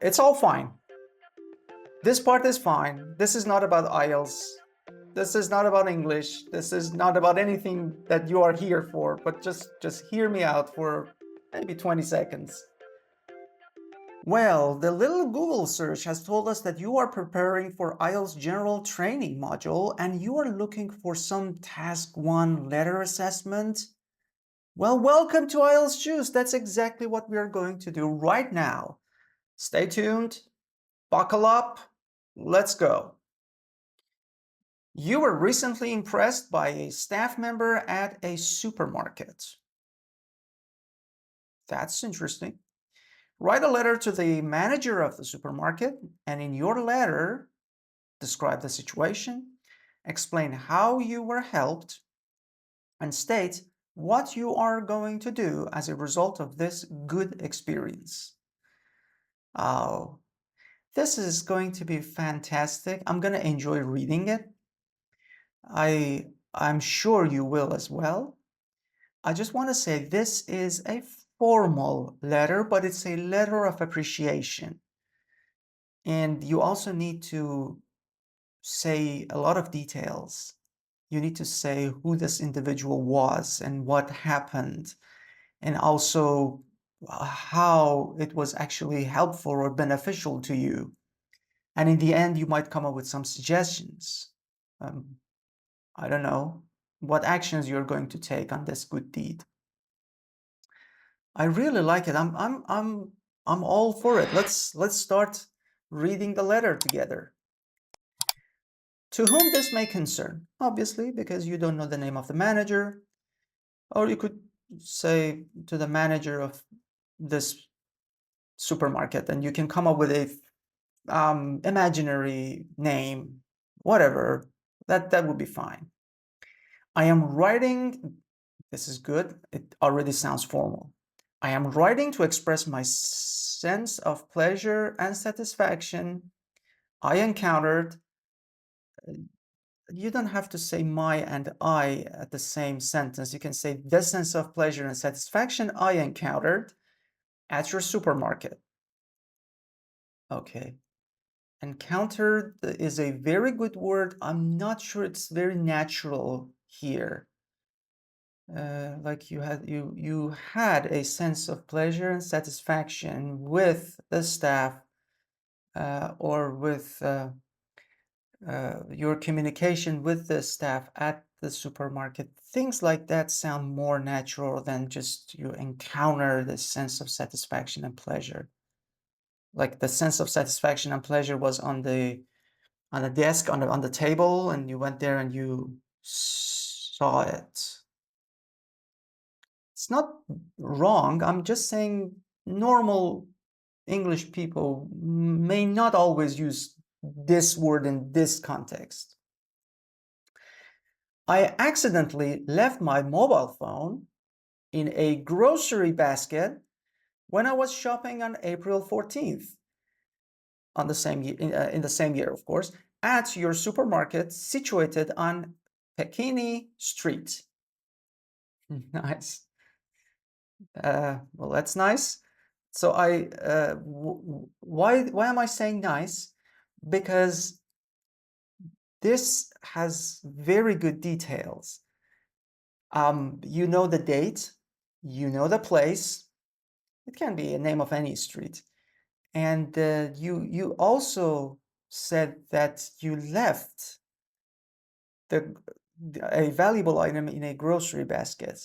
It's all fine. This part is fine. This is not about IELTS. This is not about English. This is not about anything that you are here for, but just hear me out for maybe 20 seconds. Well, the little Google search has told us that you are preparing for IELTS General Training module and you are looking for some Task 1 letter assessment. Well, welcome to IELTS Juice. That's exactly what we are going to do right now. Stay tuned, buckle up, let's go. You were recently impressed by a staff member at a supermarket. That's interesting. Write a letter to the manager of the supermarket, and in your letter, describe the situation, explain how you were helped, and state what you are going to do as a result of this good experience. Oh, this is going to be fantastic. I'm going to enjoy reading it. I'm sure you will as well. I just want to say this is a formal letter, but it's a letter of appreciation. And you also need to say a lot of details. You need to say who this individual was and what happened, and also how it was actually helpful or beneficial to you. And in the end, you might come up with some suggestions. I don't know what actions you're going to take on this good deed. I really like it. I'm all for it. Let's start reading the letter together. To whom this may concern, obviously, because you don't know the name of the manager, or you could say to the manager of this supermarket, and you can come up with a imaginary name, whatever. That would be fine. I am writing. This is good. It already sounds formal. I am writing to express my sense of pleasure and satisfaction I encountered. You don't have to say my and I at the same sentence. You can say the sense of pleasure and satisfaction I encountered at your supermarket. Okay. Encountered is a very good word. I'm not sure it's very natural here. Like you had a sense of pleasure and satisfaction with the staff or with your communication with the staff at the supermarket. Things like that sound more natural than just you encounter this sense of satisfaction and pleasure. Like the sense of satisfaction and pleasure was on the desk, on the table, and you went there and you saw it. It's not wrong. I'm just saying normal English people may not always use this word in this context. I accidentally left my mobile phone in a grocery basket when I was shopping on April 14th, on the same in the same year, of course, at your supermarket situated on Pekini Street. Nice. Well, that's nice. So why am I saying nice? Because this has very good details. You know the date, you know the place. It can be a name of any street. And you also said that you left a valuable item in a grocery basket,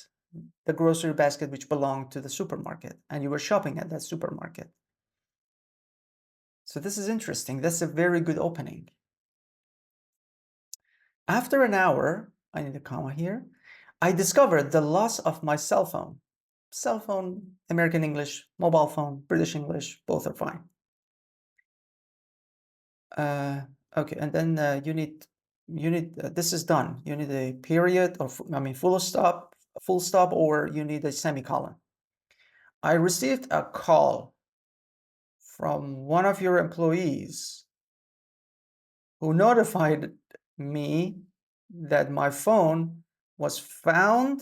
the grocery basket which belonged to the supermarket, and you were shopping at that supermarket. So this is interesting. That's a very good opening. After an hour, I need a comma here, I discovered the loss of my cell phone. Cell phone, American English, mobile phone, British English, both are fine. Okay, and then you need this is done. You need a period, or I mean full stop, or you need a semicolon. I received a call from one of your employees who notified me that my phone was found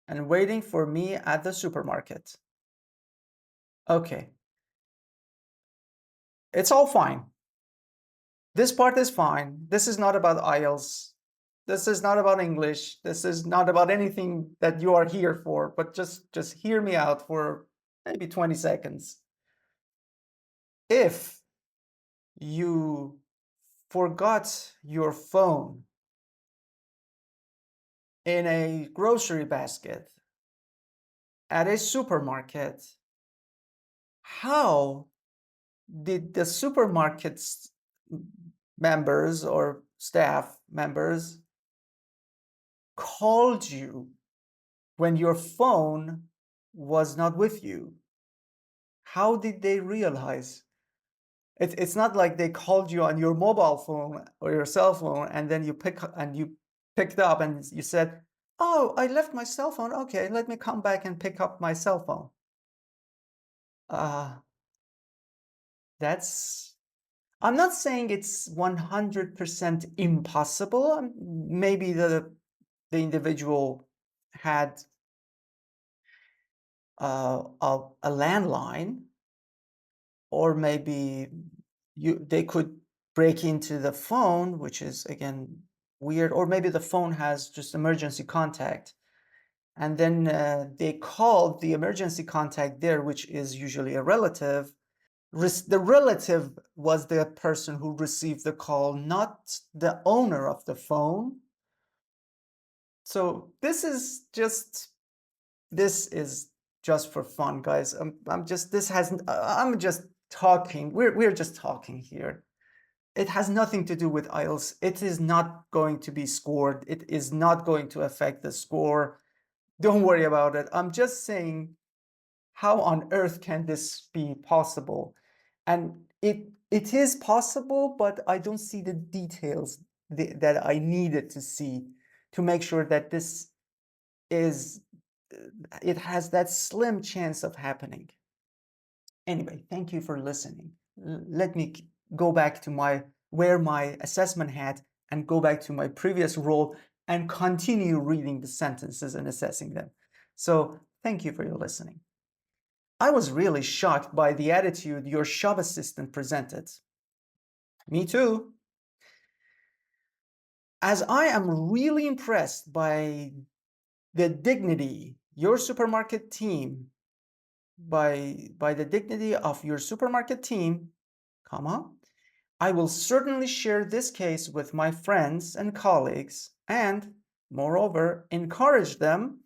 and waiting for me at the supermarket. Okay. It's all fine. This part is fine. This is not about IELTS. This is not about English. This is not about anything that you are here for, but just hear me out for maybe 20 seconds. If you forgot your phone in a grocery basket at a supermarket, how did the supermarket's members or staff members called you when your phone was not with you? How did they realize? It's not like they called you on your mobile phone or your cell phone and then you picked up and you said, "Oh, I left my cell phone. Okay, let me come back and pick up my cell phone." Uh, that's I'm not saying it's 100% impossible. Maybe the individual had a landline, or maybe they could break into the phone, which is again weird, or maybe the phone has just emergency contact, and then they called the emergency contact there, which is usually a relative. The relative was the person who received the call, not the owner of the phone. So this is just for fun, guys. I'm just this hasn't I'm just talking. We're just talking here. It has nothing to do with IELTS. It is not going to be scored. It is not going to affect the score. Don't worry about it. I'm just saying, how on earth can this be possible? And it is possible, but I don't see the details that I needed to see to make sure that this is it has that slim chance of happening. Anyway, thank you for listening. Let me go back to wear my assessment hat and go back to my previous role and continue reading the sentences and assessing them. So thank you for your listening. I was really shocked by the attitude your shop assistant presented. Me too. As I am really impressed by the dignity your supermarket team by the dignity of your supermarket team, comma, I will certainly share this case with my friends and colleagues and, moreover, encourage them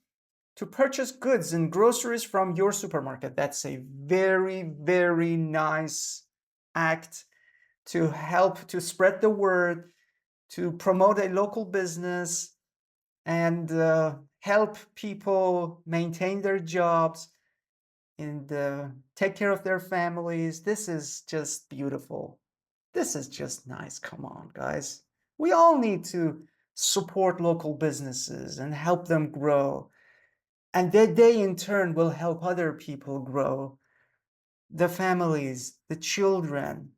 to purchase goods and groceries from your supermarket. That's a very, very nice act to help to spread the word, to promote a local business, and help people maintain their jobs and take care of their families. This is just beautiful. This is just nice. Come on, guys. We all need to support local businesses and help them grow. And they in turn will help other people grow. The families, the children.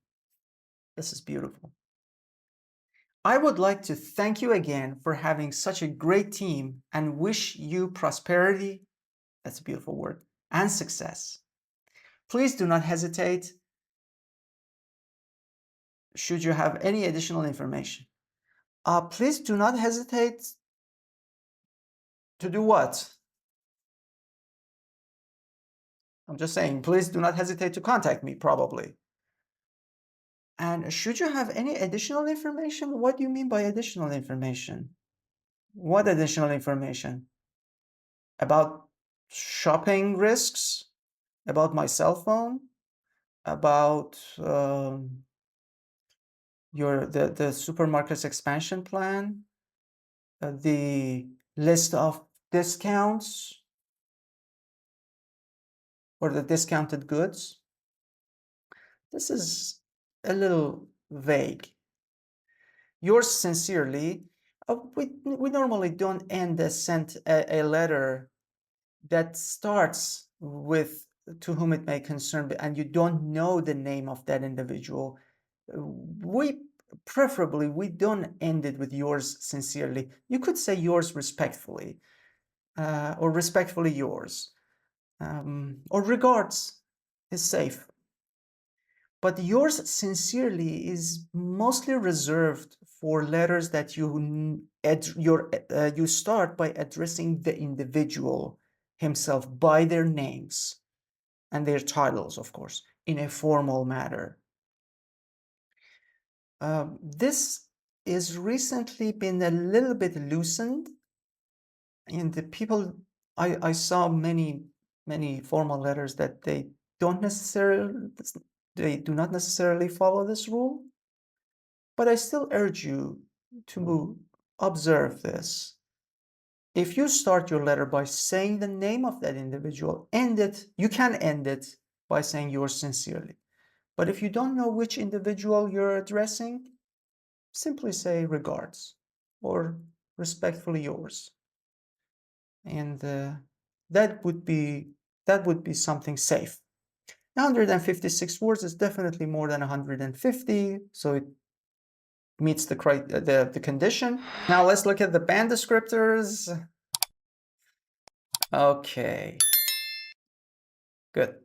This is beautiful. I would like to thank you again for having such a great team and wish you prosperity, that's a beautiful word, and success. Please do not hesitate should you have any additional information. Please do not hesitate to do what? I'm just saying, please do not hesitate to contact me, probably. And should you have any additional information? What do you mean by additional information? What additional information? About shopping risks? About my cell phone? About the supermarket's expansion plan? The list of discounts? Or the discounted goods? This is a little vague. Yours sincerely. We normally don't end a letter that starts with "to whom it may concern" and you don't know the name of that individual. Preferably we don't end it with "yours sincerely." You could say "yours respectfully," or "respectfully yours," or "regards" is safe. But yours sincerely is mostly reserved for letters that you start by addressing the individual himself by their names and their titles, of course, in a formal manner. This is recently been a little bit loosened, and the people I saw many formal letters that they do not necessarily follow this rule, but I still urge you to observe this. If you start your letter by saying the name of that individual, you can end it by saying yours sincerely. But if you don't know which individual you're addressing, simply say regards or respectfully yours. And that would be something safe. 156 words is definitely more than 150, so it meets the condition. Now let's look at the band descriptors. Okay, good.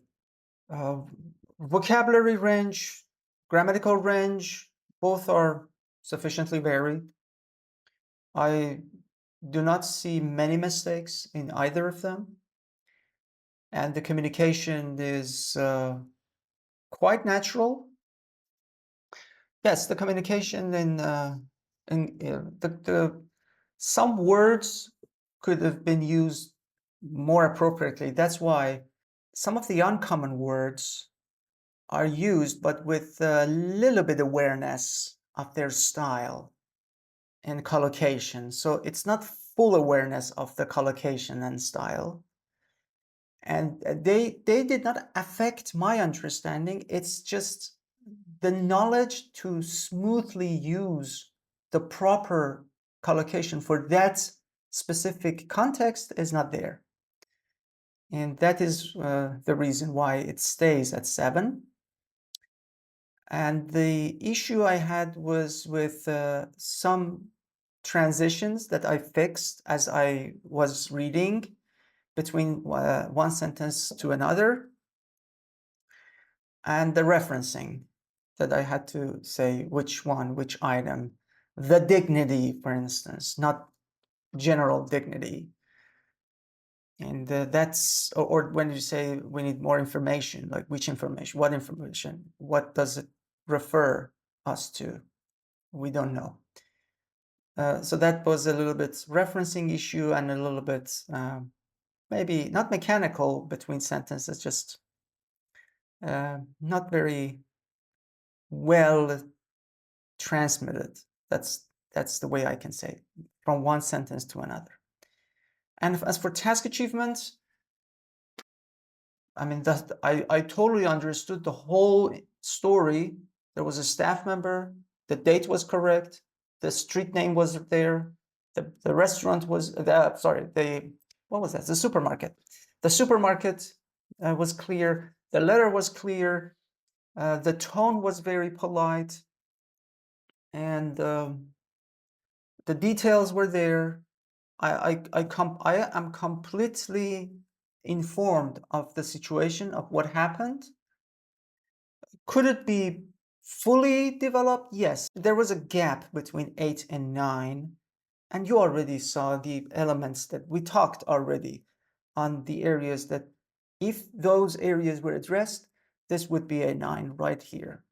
Vocabulary range, grammatical range, both are sufficiently varied. I do not see many mistakes in either of them. And the communication is quite natural. Yes, the communication some words could have been used more appropriately. That's why some of the uncommon words are used, but with a little bit awareness of their style and collocation. So it's not full awareness of the collocation and style. And they did not affect my understanding. It's just the knowledge to smoothly use the proper collocation for that specific context is not there. And that is the reason why it stays at 7. And the issue I had was with some transitions that I fixed as I was reading between one sentence to another, and the referencing that I had to say which one, which item. The dignity, for instance, not general dignity. And that's, or when you say we need more information, like which information, what does it refer us to? We don't know. So that was a little bit referencing issue and a little bit maybe not mechanical between sentences, just not very well transmitted. That's the way I can say it, from one sentence to another. And as for task achievements, I mean, I totally understood the whole story. There was a staff member, the date was correct, the street name was there, the restaurant was, what was that? The supermarket. The supermarket was clear, the letter was clear, the tone was very polite, and the details were there. I am completely informed of the situation, of what happened. Could it be fully developed? Yes. There was a gap between 8 and 9, and you already saw the elements that we talked already on the areas that, if those areas were addressed, this would be a 9 right here.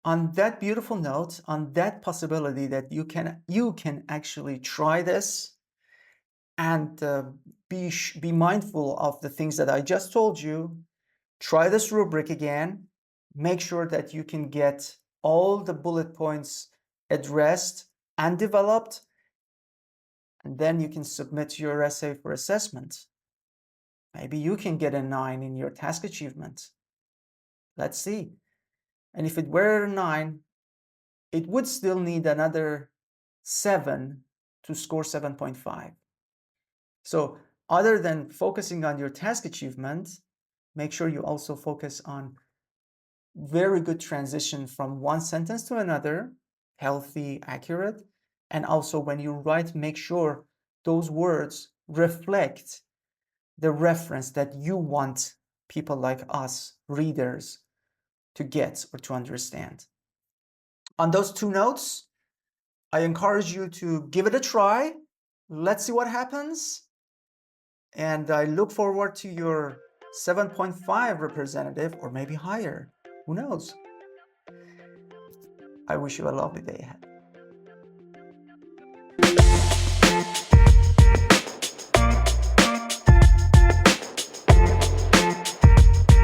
On that beautiful note, on that possibility that you can actually try this and be mindful of the things that I just told you, try this rubric again, make sure that you can get all the bullet points addressed and developed, and then you can submit your essay for assessment. Maybe you can get a 9 in your task achievement. Let's see. And if it were a 9, it would still need another 7 to score 7.5. So other than focusing on your task achievement, make sure you also focus on very good transition from one sentence to another, healthy, accurate. And also when you write, make sure those words reflect the reference that you want people like us, readers, to get or to understand. On those two notes, I encourage you to give it a try. Let's see what happens. And I look forward to your 7.5 representative, or maybe higher. Who knows? I wish you a lovely day ahead.